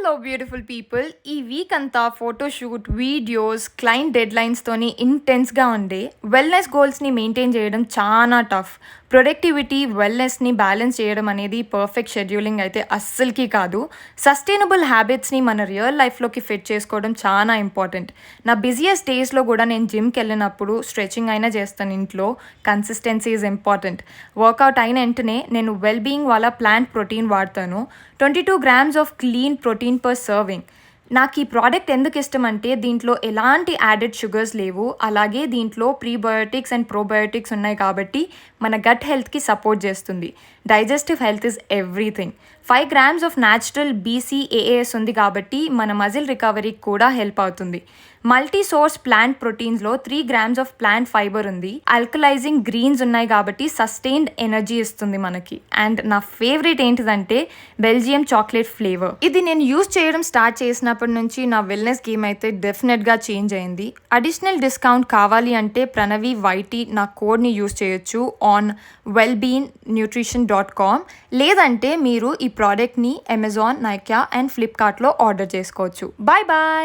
Hello beautiful people. ఈ week అంతా photoshoot, videos, client డెడ్లైన్స్తోని ఇంటెన్స్గా ఉండే వెల్నెస్ గోల్స్ని మెయింటైన్ చేయడం చాలా టఫ్. ప్రొడక్టివిటీ, వెల్నెస్ని బ్యాలెన్స్ చేయడం అనేది పర్ఫెక్ట్ షెడ్యూలింగ్ అయితే అస్సలకి కాదు. సస్టైనబుల్ హ్యాబిట్స్ని మన రియల్ లైఫ్లోకి ఫిట్ చేసుకోవడం చాలా ఇంపార్టెంట్. నా బిజియెస్ట్ డేస్లో కూడా నేను జిమ్కి వెళ్ళినప్పుడు స్ట్రెచింగ్ అయినా చేస్తాను ఇంట్లో. Consistency is important. వర్కౌట్ అయిన వెంటనే నేను వెల్ బీయింగ్ వాళ్ళ ప్లాంట్ ప్రోటీన్ వాడతాను. 22 grams of clean protein per serving. నాకు ఈ ప్రోడక్ట్ ఎందుకు ఇష్టం అంటే దీంట్లో ఎలాంటి యాడెడ్ షుగర్స్ లేవు, అలాగే దీంట్లో ప్రీబయోటిక్స్ అండ్ ప్రోబయోటిక్స్ ఉన్నాయి కాబట్టి మన గట్ హెల్త్కి సపోర్ట్ చేస్తుంది. Digestive health is everything. 5 grams of natural BCAAs ఉంది కాబట్టి మన మజిల్ రికవరీకి కూడా హెల్ప్ అవుతుంది. మల్టీ సోర్స్ ప్లాంట్ ప్రోటీన్స్లో 3 grams ఆఫ్ ప్లాంట్ ఫైబర్ ఉంది. ఆల్కలైజింగ్ గ్రీన్స్ ఉన్నాయి కాబట్టి సస్టైన్డ్ ఎనర్జీ ఇస్తుంది మనకి. అండ్ నా ఫేవరెట్ ఏంటిదంటే బెల్జియం చాక్లెట్ ఫ్లేవర్. ఇది నేను యూస్ చేయడం స్టార్ట్ చేసినప్పటి నుంచి నా వెల్నెస్ గేమ్ అయితే డెఫినెట్గా చేంజ్ అయింది. అడిషనల్ డిస్కౌంట్ కావాలి అంటే ప్రణవి వైటీ నా కోడ్ని యూస్ చేయొచ్చు ఆన్ wellbeinnutrition.com. లేదంటే మీరు ఈ ప్రోడక్ట్ని అమెజాన్, నైకా అండ్ ఫ్లిప్కార్ట్లో ఆర్డర్ చేసుకోవచ్చు. Bye bye.